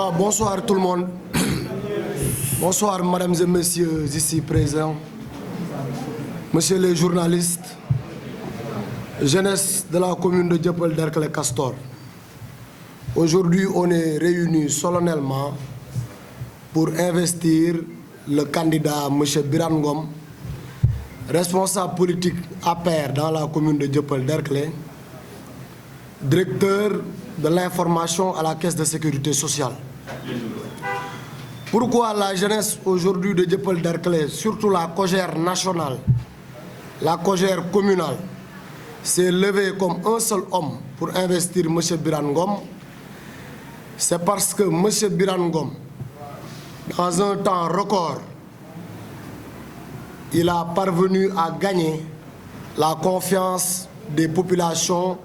Bon, bonsoir tout le monde. Bonsoir mesdames et messieurs ici présents. Messieurs les journalistes, jeunesse de la commune de Dieuppeul-Derklé-Castor. Aujourd'hui, on est réunis solennellement pour investir le candidat M. Birane Ngom, responsable politique APR dans la commune de Dieuppeul-Derklé, directeur de l'information à la Caisse de sécurité sociale. Pourquoi la jeunesse aujourd'hui de Dieuppeul-Derklé, surtout la cogère nationale, la cogère communale, s'est levée comme un seul homme pour investir M. Birane Ngom? C'est parce que M. Birane Ngom, dans un temps record, il a parvenu à gagner la confiance des populations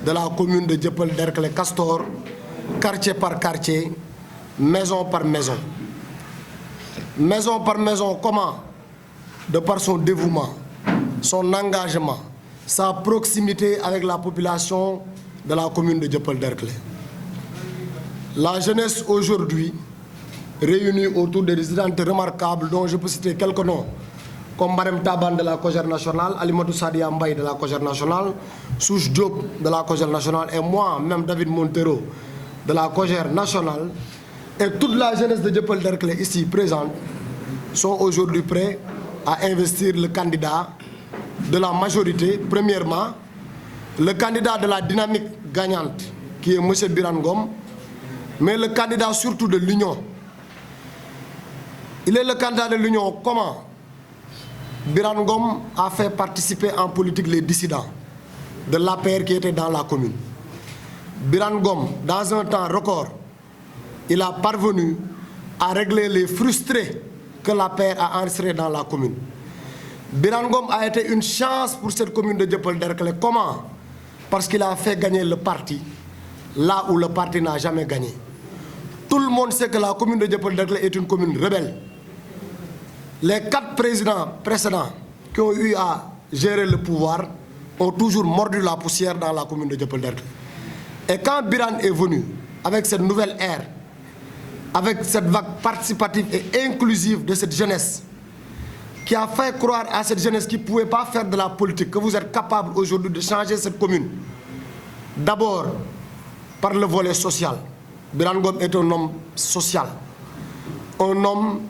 de la commune de Dieuppeul-Derklé-Castor, quartier par quartier, maison par maison. Maison par maison, comment? De par son dévouement, son engagement, sa proximité avec la population de la commune de Dieuppeul-Derklé. La jeunesse aujourd'hui, réunie autour des résidents remarquables dont je peux citer quelques noms, comme Marem Taban de la Cogère nationale, Alimadou Sadia Mbaye de la Cogère nationale, Souche Diop de la Cogère nationale et moi, même David Montero de la Cogère nationale, et toute la jeunesse de Dieuppeul-Derklé ici présente, sont aujourd'hui prêts à investir le candidat de la majorité, premièrement, le candidat de la dynamique gagnante, qui est M. Birane Ngom, mais le candidat surtout de l'Union. Il est le candidat de l'Union comment? Birane Ngom a fait participer en politique les dissidents de l'APR qui étaient dans la commune. Birane Ngom, dans un temps record, il a parvenu à régler les frustrés que l'APR a enregistrés dans la commune. Birane Ngom a été une chance pour cette commune de Dieuppeul-Derklé. Comment? Parce qu'il a fait gagner le parti là où le parti n'a jamais gagné. Tout le monde sait que la commune de Dieuppeul-Derklé est une commune rebelle. Les 4 présidents précédents qui ont eu à gérer le pouvoir ont toujours mordu la poussière dans la commune de Dieuppeul-Derklé. Et quand Birane est venu avec cette nouvelle ère, avec cette vague participative et inclusive de cette jeunesse, qui a fait croire à cette jeunesse qui ne pouvait pas faire de la politique, que vous êtes capable aujourd'hui de changer cette commune. D'abord, par le volet social. Birane Ngom est un homme social. Un homme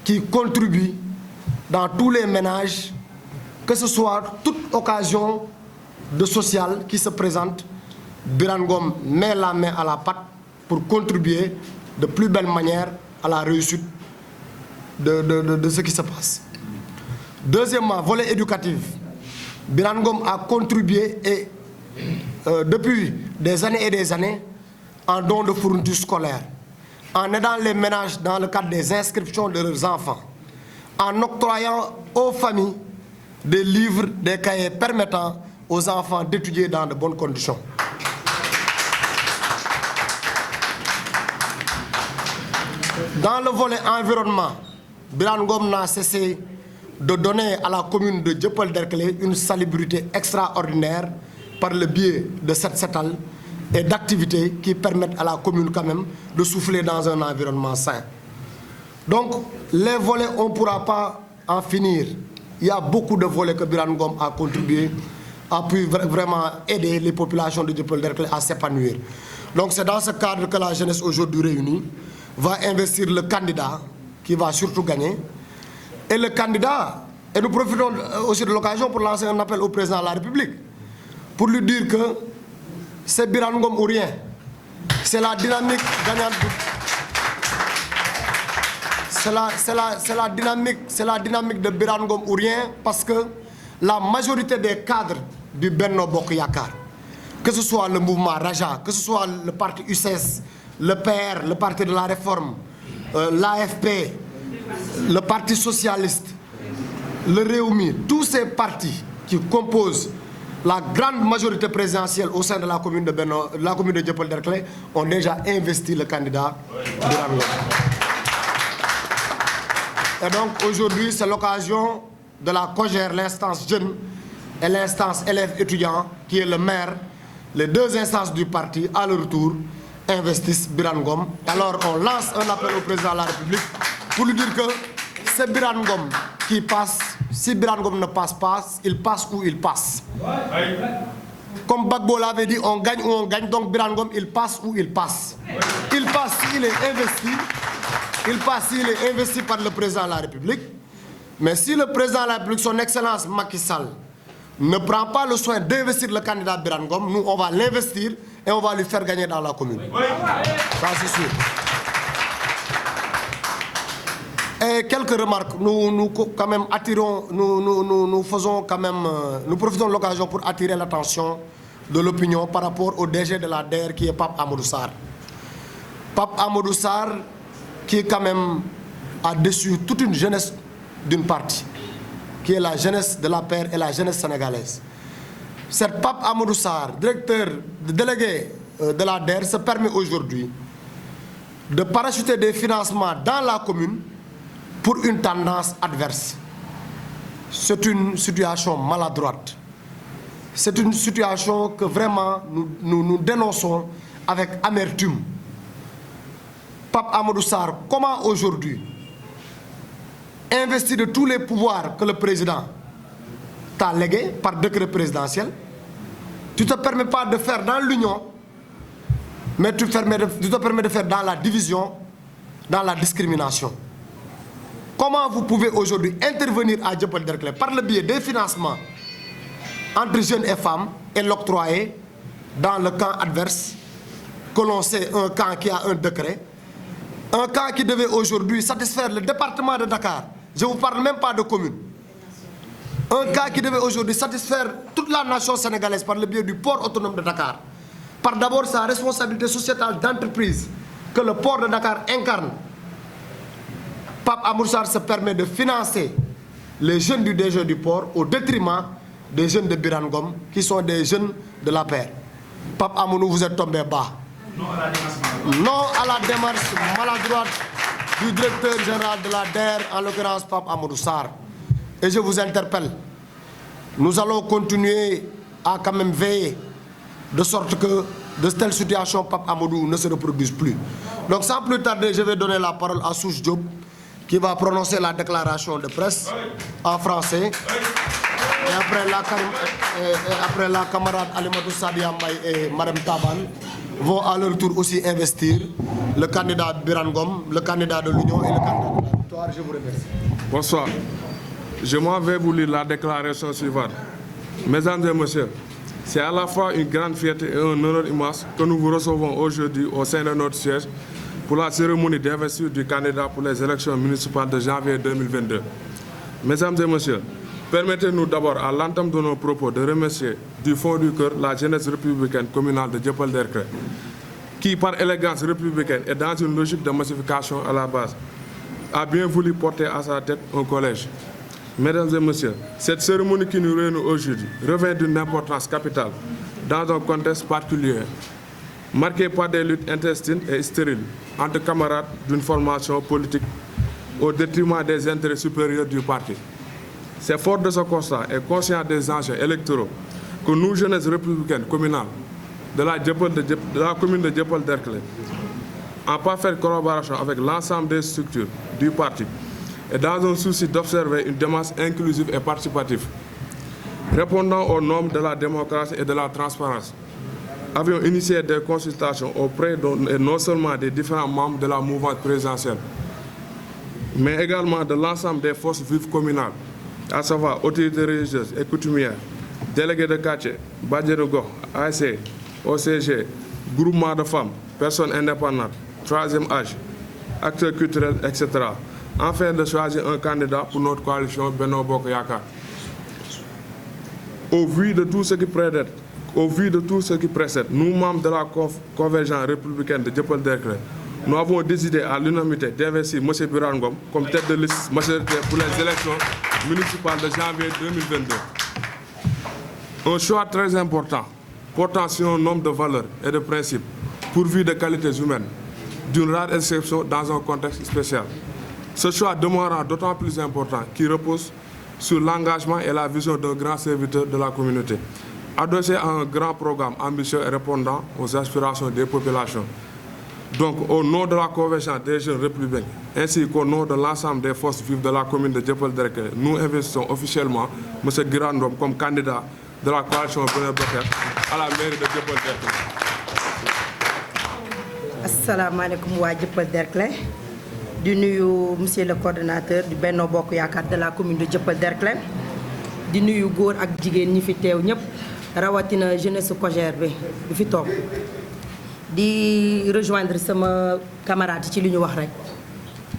qui contribue dans tous les ménages, que ce soit toute occasion de social qui se présente, Birane Ngom met la main à la pâte pour contribuer de plus belle manière à la réussite de ce qui se passe. Deuxièmement, volet éducatif. Birane Ngom a contribué et, depuis des années et des années en don de fournitures scolaires, en aidant les ménages dans le cadre des inscriptions de leurs enfants, en octroyant aux familles des livres, des cahiers permettant aux enfants d'étudier dans de bonnes conditions. Dans le volet environnement, Birane Ngom n'a cessé de donner à la commune de Dieuppeul-Derklé une salubrité extraordinaire par le biais de cette sétale et d'activités qui permettent à la commune quand même de souffler dans un environnement sain. Donc, les volets, on ne pourra pas en finir. Il y a beaucoup de volets que Birane Ngom a contribué, a pu vraiment aider les populations de Dieuppeul-Derklé à s'épanouir. Donc, c'est dans ce cadre que la jeunesse aujourd'hui réunie va investir le candidat qui va surtout gagner. Et le candidat, et nous profitons aussi de l'occasion pour lancer un appel au président de la République, pour lui dire que c'est Birane Ngom ou rien. C'est la dynamique gagnante. C'est la dynamique de Birane Ngom ou rien, parce que la majorité des cadres du Benno Bokk Yakaar, que ce soit le mouvement Raja, que ce soit le parti UCS, le PR, le parti de la réforme, l'AFP, le parti socialiste, le Rewmi, tous ces partis qui composent la grande majorité présidentielle au sein de la commune de Dieuppeul-Derklé ont déjà investi le candidat Birane Ngom. Et donc aujourd'hui, c'est l'occasion de la cogère, l'instance jeune et l'instance élèves étudiants, qui est le maire, les 2 instances du parti, à leur tour, investisse Birane Ngom. Alors on lance un appel au président de la République pour lui dire que c'est Birane Ngom qui passe. Si Birane Ngom ne passe pas, il passe où il passe. Comme Gbagbo l'avait dit, on gagne où on gagne, donc Birane Ngom, il passe où il passe. Il passe s'il est investi. Il passe s'il est investi par le président de la République. Mais si le président de la République, son Excellence Macky Sall, ne prend pas le soin d'investir le candidat Birane Ngom, nous, on va l'investir et on va lui faire gagner dans la commune. Ça, c'est sûr. Et quelques remarques. Nous quand même attirons, nous faisons quand même, nous profitons de l'occasion pour attirer l'attention de l'opinion par rapport au DG de la DER qui est Pape Amadou Sarr. Pape Amadou Sarr qui est quand même a déçu toute une jeunesse d'une partie, qui est la jeunesse de la paix et la jeunesse sénégalaise. Cette Pape Amadou Sarr, directeur, délégué de la DER, se permet aujourd'hui de parachuter des financements dans la commune pour une tendance adverse. C'est une situation maladroite. C'est une situation que vraiment nous dénonçons avec amertume. Pape Amadou Sarr, comment aujourd'hui investir de tous les pouvoirs que le président t'a légués par décret présidentiel, tu ne te permets pas de faire dans l'union, mais tu te permets de faire dans la division, dans la discrimination. Comment vous pouvez aujourd'hui intervenir à Dieuppeul-Derklé par le biais des financements entre jeunes et femmes et l'octroyer dans le camp adverse, que l'on sait un camp qui a un décret, un camp qui devait aujourd'hui satisfaire le département de Dakar, je ne vous parle même pas de commune, un camp qui devait aujourd'hui satisfaire toute la nation sénégalaise par le biais du port autonome de Dakar, par d'abord sa responsabilité sociétale d'entreprise que le port de Dakar incarne. Pape Amadou Sarr se permet de financer les jeunes du DG du port au détriment des jeunes de Birane Ngom qui sont des jeunes de la paix. Pape Amadou, vous êtes tombé bas. Non à la démarche maladroite du directeur général de la DER, en l'occurrence Pape Amadou Sarr. Et je vous interpelle. Nous allons continuer à quand même veiller de sorte que de telles situations, Pape Amadou, ne se reproduisent plus. Donc sans plus tarder, je vais donner la parole à Souche Diop, qui va prononcer la déclaration de presse en français. Et après la camarade Alimadou Sadia Mbaye et Mme Taban vont à leur tour aussi investir le candidat Birane Ngom, le candidat de l'Union et le candidat de la victoire. Je vous remercie. Bonsoir. Je m'en vais vous lire la déclaration suivante. Mesdames et messieurs, c'est à la fois une grande fierté et un honneur immense que nous vous recevons aujourd'hui au sein de notre siège pour la cérémonie d'investiture du candidat pour les élections municipales de janvier 2022. Mesdames et messieurs, permettez-nous d'abord, à l'entame de nos propos, de remercier du fond du cœur la jeunesse républicaine communale de Dieuppeul-Derklé, qui, par élégance républicaine et dans une logique de massification à la base, a bien voulu porter à sa tête un collège. Mesdames et messieurs, cette cérémonie qui nous réunit aujourd'hui revêt d'une importance capitale dans un contexte particulier, marqué par des luttes intestines et stériles entre camarades d'une formation politique au détriment des intérêts supérieurs du parti. C'est fort de ce constat et conscient des enjeux électoraux que nous, jeunesse républicaine communale de la commune de Dieuppeul-Derklé, en parfaite collaboration avec l'ensemble des structures du parti et dans un souci d'observer une démarche inclusive et participative, répondant aux normes de la démocratie et de la transparence, avions initié des consultations auprès non seulement des différents membres de la mouvance présidentielle, mais également de l'ensemble des forces vives communales, à savoir autorités religieuses et coutumières, délégués de quartier, Badji de Gox, ASC, OCG, groupements de femmes, personnes indépendantes, troisième âge, acteurs culturels, etc., afin de choisir un candidat pour notre coalition Benno Bokk Yakaar. Au vu de tout ce qui précède, nous, membres de la convergence républicaine de Dieuppeul-Derklé, nous avons décidé à l'unanimité d'investir M. Birane Ngom comme tête de liste majoritaire pour les élections municipales de janvier 2022. Un choix très important, portant sur un nombre de valeurs et de principes, pourvus de qualités humaines, d'une rare exception dans un contexte spécial. Ce choix demeurera d'autant plus important qu'il repose sur l'engagement et la vision d'un grand serviteur de la communauté, adossé à un grand programme ambitieux et répondant aux aspirations des populations, Donc, au nom de la Convention des jeunes républicains, ainsi qu'au nom de l'ensemble des forces vives de la commune de Dieuppeul-Derklé, nous investissons officiellement M. Birane Ngom comme candidat de la coalition Benno Bokk Yaakaar à la mairie de Dieuppeul-Derklé. Asalaamaaleykum waa Dieuppeul-Derklé di nuyu monsieur le coordonnateur du Benno Bokk Yaakaar de la commune de Dieuppeul-Derklé di nuyu góor ak jigéen ñi fi teew ñëpp rawatina jeunesse COJER bi fi toog di rejoindre sama camarade ci li ñu wax rek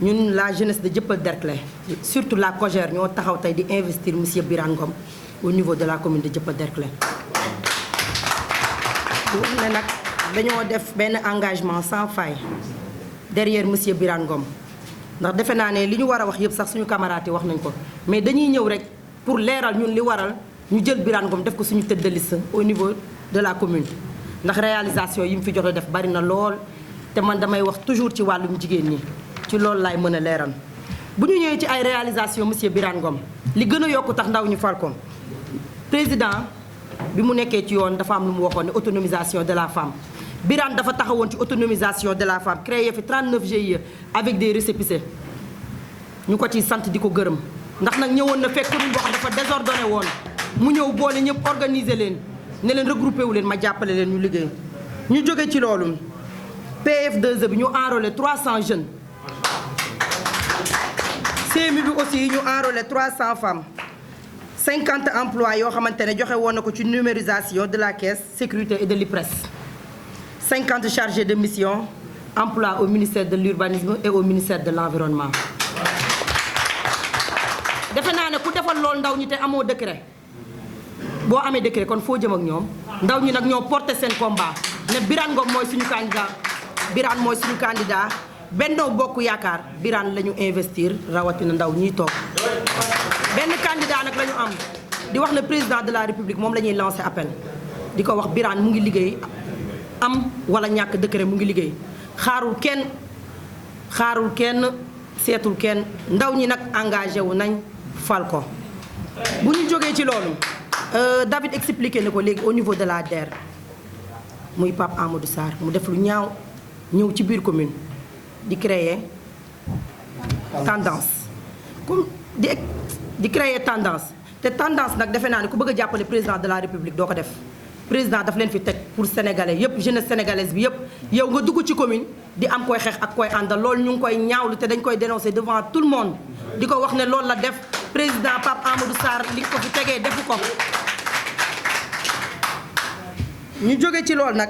ñun la jeunesse de Dieuppeul-Derklé surtout la COJER ñoo taxaw tey di investir monsieur Birane Ngom au niveau de la commune de Dieuppeul-Derklé. wax ne nag dañoo def benn engagement sans faille derrière monsieur Birane Ngom ndax defe naa ne li ñu war a wax yëpp sax suñu camarade yi wax nañ ko mais dañuy ñëw rek pour leeral ñun li waral ñu jël Birane Ngom def ko suñu tête de liste au niveau de la commune. ndax réalisation yi mu fi jot a def bari na lool te man damay wax toujours ci wàllum jigéen ñi ci loolu laay mën a leeral bu ñu ñëwee ci ay réalisation monsieur Birane Ngom li gën a yokku tax ndaw ñu fal ko président bi mu nekkee ci yoon dafa am lu mu waxoon ne autonomisation de la femme Birane dafa taxawoon ci autonomisation de la femme créé fi 39 GIE avec des récépissés ñu ko ciy sant di ko gërëm ndax nag ñëwoon na fekk commune boo xam dafa désordonné woon mu ñëw boole ñëpp organiser leen ne leen regroupé wu leen ma jàppale leen ñu liggéey ñu jóge ci loolu PF2E bi ñu enrôlé 300 jeunes CMU bi aussi ñu enrôlé 300 femmes 50 emplois yoo xamante ne joxe woon na ko ci numérisation de la caisse sécurité et de l'IPRES 50 chargés de mission emploi au ministère de l'urbanisme et au ministère de l'environnement. defe naa ne ku defal loolu ndaw ñi te amoo décret boo amee décret kon foo jëm ak ñoom ndaw ñi nag ñoo porté seen combat ne Birane Ngom mooy suñu candidat Birane mooy suñu candidat Benno Bokk Yaakaar Birane la ñu investir rawatina ndaw ñiy toog benn candidat nag la ñu am di wax ne président de la république moom la ñuy lancé appel di ko wax Birane mu ngi liggéey am wala ñàkk décret mu ngi liggéey xaarul kenn seetul kenn ndaw ñi nag engagé wu nañ fal ko bu ñu jógee ci loolu David expliqué na ko léegi au niveau de la DER muy Pape Amadou Sarr mu def lu ñaaw ñëw ci biir commune di créer tendance comme di créer tendance te tendance nag defe naa ne ku bëgg a jàppale président de la république doo ko def président daf leen fi teg pour sénégalais yëpp jeunesse sénégalaise bi yëpp yow nga dugg ci commune di am koy xeex ak koy àndal loolu ñu ngi koy ñaawlu te dañ koy dénoncer devant tout le monde di ko wax ne loolu la def président Pape Amadou Sarr li ko fi tegee defu ko. ñu jóge ci loolu nag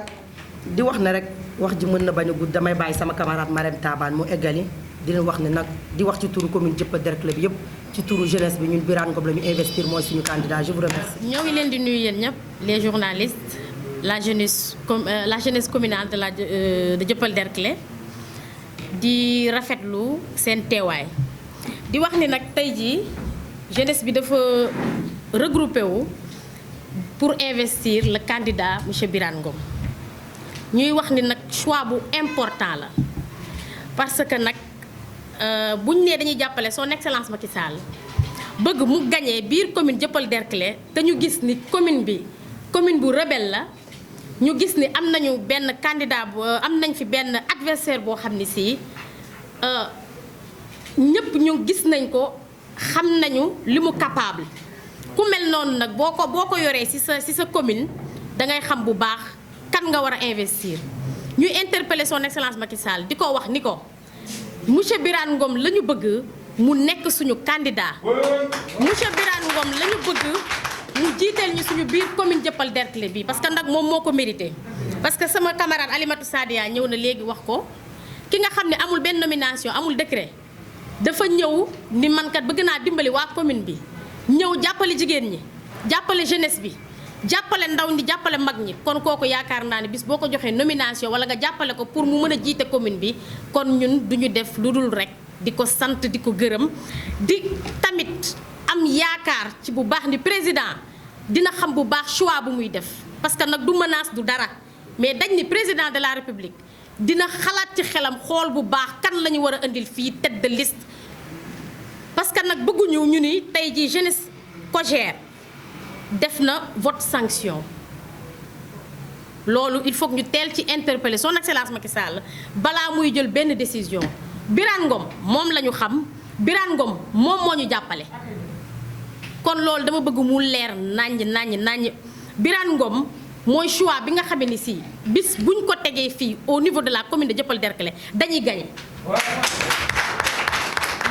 di wax ne rek wax ji mën na bañ a gudd damay bàyyi sama camarade Marème Tabane mu eggali di leen wax ne nag di wax ci turu commune Dieuppeul-Derklé bi yëpp ci turu jeunesse bi ñun Birane Ngom la ñu investir mooy suñu candidat je vous remercie. ñoo ngi leen di nuyu yéen ñëpp les journalistes la jeunesse communale de Dieuppeul-Derklé di rafetlu seen teewaay di wax ni nag tey jii jeunesse bi dafa regroupé wu pour investir le candidat monsieur Birane Ngom ñuy wax ni nag choix bu important la parce que nag buñ nee dañuy jàppale son excellence Macky Sall bëgg mu gagné biir commune Dieuppeul-Derklé te ñu gis ni commune bi commune bu rebelle la ñu gis ni am nañu benn candidat am nañ fi benn adversaire boo xam ni si ñëpp ñu gis nañ ko xam nañu li mu capable ku mel noonu nag boo ko yoree ci sa commune da ngay xam bu baax kan nga war a investir ñuy interpeller son excellence Macky Sall di ko wax ni ko monsieur Birane Ngom la ñu bëgg mu nekk suñu candidat monsieur Birane Ngom la ñu bëgg mu jiiteel ñu suñu biir commune Dieuppeul-Derklé bi parce que nag moom moo ko mérité parce que sama camarade Alimatou Sadia ñëw na léegi wax ko ki nga xam ne amul benn nomination amul décret dafa ñëw ni man kat bëgg naa dimbali waa commune bi ñëw jàppale jigéen ñi jàppale jeunesse bi jàppale ndaw ñi jàppale mag ñi kon kooku yaakaar naa ne bis boo ko joxee nomination wala nga jàppale ko pour mu mën a jiite commune bi kon ñun duñu def lu dul rek di ko sant di ko gërëm di tamit am yaakaar ci bu baax ni président dina xam bu baax choix bu muy def parce que nag du menace du dara mais dañ ni président de la république dina xalaat ci xelam xool bu baax kan la ñu war a indil fii tête de liste parce que nag bëgguñu ñu ni tey jii jeunesse COJER def na vote sanction loolu il faut que ñu teel ci interpeller son excellence Macky Sall balaa muy jël benn décision. Birane Ngom moom la ñu xam Birane Ngom moom moo ñu jàppale kon loolu dama bëgg mu leer naññ Birane Ngom mooy choix bi nga xam ne si bis buñ ko tegee fii au niveau de la commune de Dieuppeul-Derklé dañuy gagné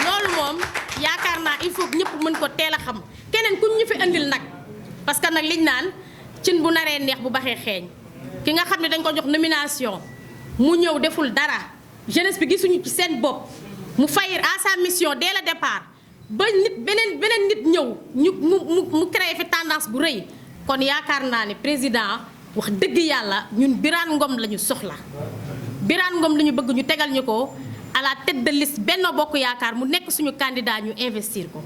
loolu moom yaakaar naa il faut que ñëpp mën ko teel a xam keneen kuñ ñu fi andil nag parce que nag liñ naan cin bu naree neex bu baxee xeeñ ki nga xam ne dañ ko jox nomination mu ñëw deful dara jeunesse bi gisuñu ci seen bopp mu faillir à sa mission dès le départ ba nit beneen nit ñëw mu créé fi tendance bu rëy kon yaakaar naa ne président wax dëgg yàlla ñun Birane Ngom la ñu soxla Birane Ngom la ñu bëgg ñu tegal ñu ko à la tête de liste Benno Bokk Yaakaar mu nekk suñu candidat ñu investir ko